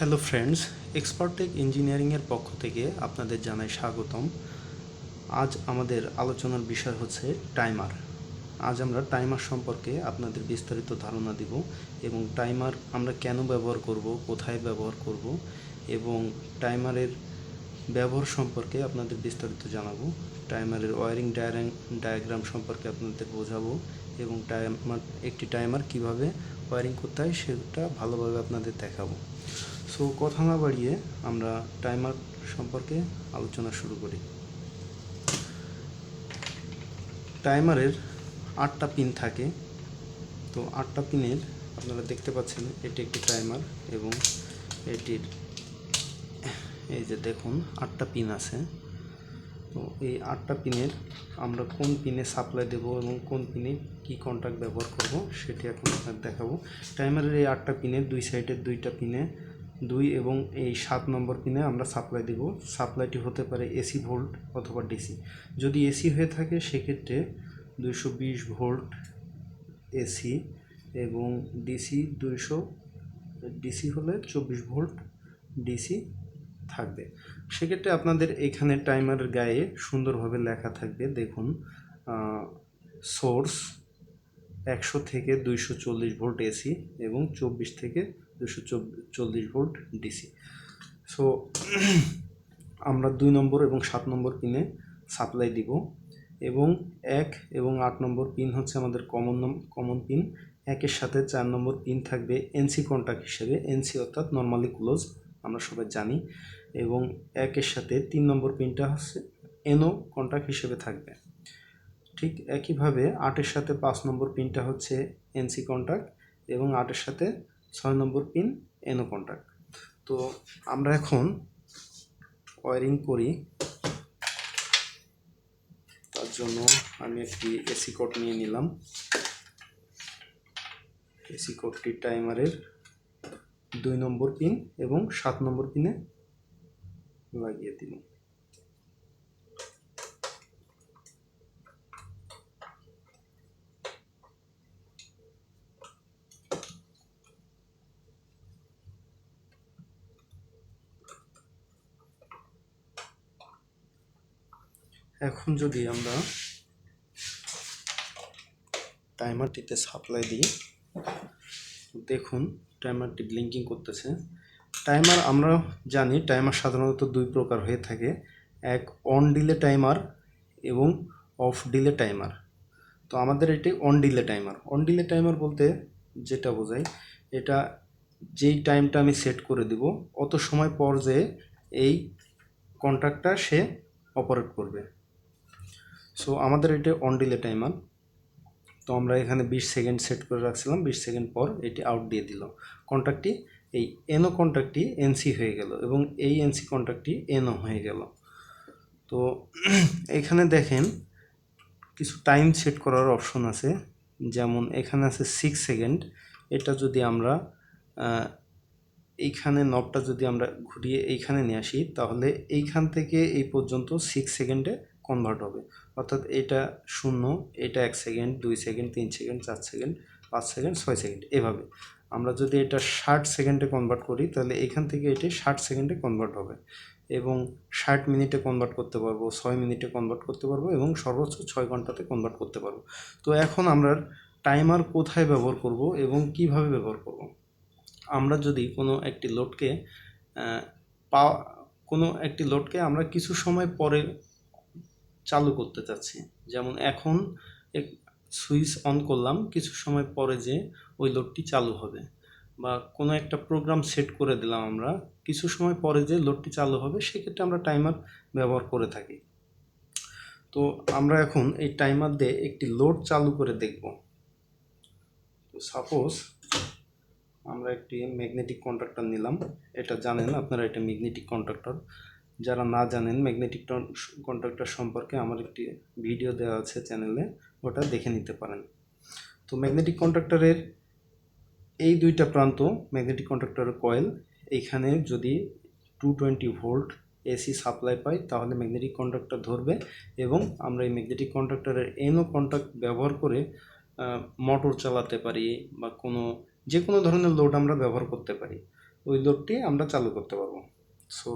Hello friends, Expertech ইঞ্জিনিয়ারিংয়ের পক্ষ থেকে আপনাদের জানাই স্বাগতম। আজ আমাদের আলোচনার বিষয় হচ্ছে টাইমার। আজ আমরা টাইমার সম্পর্কে আপনাদের বিস্তারিত ধারণা দিব এবং টাইমার আমরা কেন ব্যবহার করব, কোথায় ব্যবহার করব এবং টাইমারের ব্যবহার সম্পর্কে আপনাদের বিস্তারিত জানাবো। টাইমারের ওয়্যারিং ডায়াগ্রাম সম্পর্কে আপনাদের বোঝাবো এবং একটি টাইমার কিভাবে ওয়্যারিং করতে হয় সেটা ভালোভাবে আপনাদের দেখাবো। সো কথা না বাড়িয়ে আমরা টাইমার সম্পর্কে আলোচনা শুরু করি। টাইমারের 8টা পিন থাকে। তো 8টা পিনের আপনারা দেখতে পাচ্ছেন এটি একটি টাইমার এবং এটির এই যে দেখুন 8টা পিন আছে। তো এই 8টা পিনের আমরা কোন পিনে সাপ্লাই দেব এবং কোন পিনে কি কন্ট্যাক্ট ব্যবহার করব সেটি এখন আপনাদের দেখাবো। টাইমারের এই 8টা পিনের দুই সাইডের 2টা পিনে 2 এবং এই 7 নম্বর পিনে আমরা সাপ্লাই দেব। সাপ্লাইটি হতে পারে এসি ভোল্ট অথবা ডিসি। যদি এসি হয়ে থাকে সেক্ষেত্রে 220 ভোল্ট এসি এবং ডিসি হলে 24 ভোল্ট ডিসি থাকবে। সেক্ষেত্রে আপনাদের এখানে টাইমারের গায়ে সুন্দরভাবে লেখা থাকবে, দেখুন সোর্স 100 থেকে 240 ভোল্ট এসি এবং 24 থেকে 240 ভোল্ট ডিসি। সো আমরা 2 নম্বর এবং 7 নম্বর পিনে সাপ্লাই দিব এবং 1 এবং 8 নম্বর পিন হচ্ছে আমাদের কমন পিন। 1-এর সাথে 4 নম্বর পিন থাকবে এনসি কন্ট্যাক্ট হিসেবে, এনসি অর্থাৎ নর্মালি ক্লোজ, আমরা সবাই জানি। এবং 1-এর সাথে 3 নম্বর পিনটা হচ্ছে এনও কন্ট্যাক্ট হিসেবে থাকবে। ঠিক একইভাবে 8-এর সাথে 5 নম্বর পিনটা হচ্ছে এনসি কন্ট্যাক্ট এবং 8-এর সাথে 6 নম্বর পিন এনও কন্ট্যাক্ট। তো আমরা এখন ওয়্যারিং করি। তার জন্য আমি একটি এসি কোড নিয়ে নিলাম। এসি কোডটি টাইমারের 2 নম্বর পিন এবং 7 নম্বর পিনে লাগিয়ে দিন। এখন যদি আমরা টাইমারটিতে সাপ্লাই দিই, দেখুন টাইমারটি ব্লিঙ্কিং করতেছে। টাইমার আমরা জানি টাইমার সাধারণত 2 প্রকার হয়ে থাকে, এক অন ডিলে টাইমার এবং অফ ডিলে টাইমার। তো আমাদের এটি on delay timer. On delay timer বলতে যেটা বোঝায়, এটা যেই টাইমটা আমি সেট করে দিব অত সময় পর যে এই কন্ট্যাক্টটা সে অপারেট করবে। সো আমাদের এটা অন ডিলে টাইমার। তো আমরা এখানে 20 সেকেন্ড সেট করে রাখছিলাম, 20 সেকেন্ড পর এটি আউট দিয়ে দিল। কন্ট্যাক্টটি এই এনও কন্ট্যাক্টটি এনসি হয়ে গেল এবং এই এনসি কন্ট্যাক্টটি এনও হয়ে গেল। তো এখানে দেখেন কিছু টাইম সেট করার অপশন আছে, যেমন এখানে আছে 6 সেকেন্ড। এটা যদি আমরা এইখানে নবটা যদি আমরা ঘুরিয়ে এইখানে নিয়ে আসি তাহলে এইখান থেকে এই পর্যন্ত 6 সেকেন্ডে কনভার্ট হবে। অর্থাৎ এটা 0, এটা 1 second, 2 second, 3 second, 4 second, 5 second, 6 second, এভাবে। আমরা যদি এটা 60 সেকেন্ডে কনভার্ট করি তাহলে এখান থেকে এটি 60 সেকেন্ডে কনভার্ট হবে এবং 60 মিনিটে কনভার্ট করতে পারবো, 6 মিনিটে কনভার্ট করতে পারবো এবং সর্বোচ্চ 6 ঘন্টাতে কনভার্ট করতে পারবো। তো এখন আমরা টাইমার কোথায় ব্যবহার করব এবং কিভাবে ব্যবহার করব। আমরা যদি কোনো একটি লোডকে আমরা কিছু সময় পরে চালু করতে চাচ্ছি, যেমন এখন সুইচ অন করলাম, কিছু সময় পরে যে ওই লোডটি চালু হবে, বা কোনো একটা প্রোগ্রাম সেট করে দিলাম আমরা, কিছু সময় পরে যে লোডটি চালু হবে, সেক্ষেত্রে আমরা টাইমার ব্যবহার করে থাকি। তো আমরা এখন এই টাইমার দিয়ে একটি লোড চালু করে দেখব। তো সাপোজ আমরা একটি ম্যাগনেটিক কন্ডাক্টর নিলাম। এটা জানেন আপনারা, এটা ম্যাগনেটিক কন্ডাক্টর। যারা না জানেন ম্যাগনেটিক কন্ডাক্টর সম্পর্কে আমার একটি ভিডিও দেওয়া আছে চ্যানেলে, ওটা দেখে নিতে পারেন। তো ম্যাগনেটিক কন্ডাক্টরের এই 2টা প্রান্ত ম্যাগনেটিক কন্ডাক্টরের কয়েল, এইখানে যদি 220 ভোল্ট এসি সাপ্লাই পাই তাহলে ম্যাগনেটিক কন্ডাক্টর ধরবে এবং আমরা এই ম্যাগনেটিক কন্ডাক্টরের এনও কন্ট্যাক্ট ব্যবহার করে মোটর চালাতে পারি বা যে কোনো ধরনের লোড আমরা ব্যবহার করতে পারি। ওই লোডটি আমরা চালু করতে পারবো। সো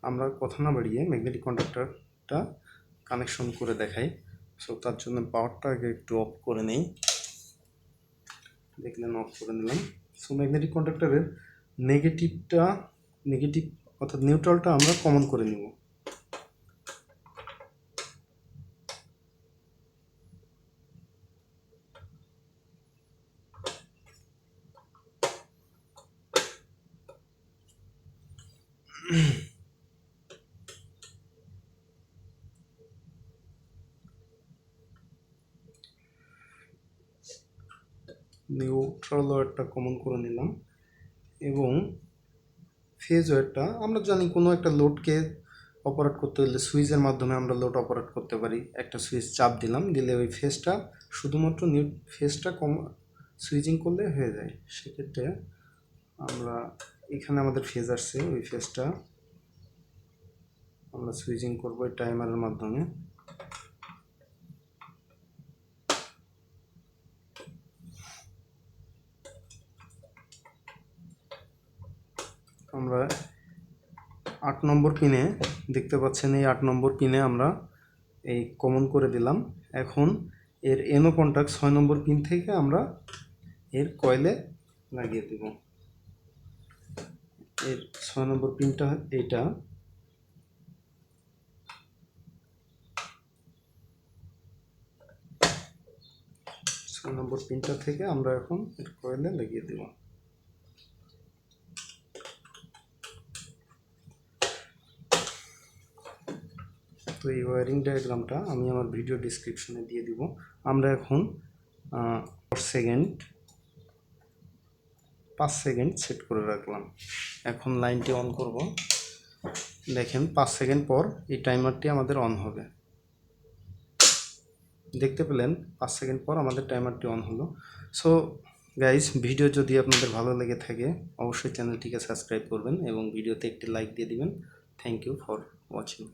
আমরা কথা না বাড়িয়ে ম্যাগনেটিক কন্ডাক্টরটা কানেকশন করে দেখাই। সো তার জন্য পাওয়ারটা আগে একটু অফ করে নেই, দেখলেন অফ করে নিলাম। সো ম্যাগনেটিক কন্ডাক্টরের নেগেটিভ অর্থাৎ নিউট্রালটা আমরা কমন করে নিব। নিউট্রাল ওয়্যারটা কমন করে নিলাম এবং ফেজ ওয়্যারটা আমরা জানি কোনো একটা লোডকে অপারেট করতে হলে সুইচের মাধ্যমে আমরা লোড অপারেট করতে পারি। একটা সুইচ চাপ দিলাম, দিলে ওই ফেজটা শুধুমাত্র ফেজটা সুইচিং করলে হয়ে যায়। সেক্ষেত্রে আমরা এখানে আমাদের ফেজ আসছে, ওই ফেজটা আমরা সুইচিং করবো এই টাইমারের মাধ্যমে। আমরা 8 নম্বর পিনে দেখতে পাচ্ছেন, এই 8 নম্বর পিনে আমরা এই কমন করে দিলাম। এখন এর এনো কন্টাক্ট 6 নম্বর পিন থেকে আমরা এর কয়েলে লাগিয়ে দেব। এর 6 নম্বর পিনটা এইটা, 6 নম্বর পিনটা থেকে আমরা এখন এর কয়েলে লাগিয়ে দেব। তো এই ওয়্যারিং ডায়াগ্রামটা আমি আমার ভিডিও ডেসক্রিপশনে দিয়ে দিব। আমরা এখন 5 সেকেন্ড সেট করে রাখলাম। এখন লাইনটি অন করব। দেখেন 5 সেকেন্ড পর এই টাইমারটি আমাদের অন হবে। দেখতে পেলেন 5 সেকেন্ড পর আমাদের টাইমারটি অন হলো। সো গাইস, ভিডিও যদি আপনাদের ভালো লেগে থাকে অবশ্যই চ্যানেলটিকে সাবস্ক্রাইব করবেন এবং ভিডিওতে একটি লাইক দিয়ে দিবেন। Thank you for watching.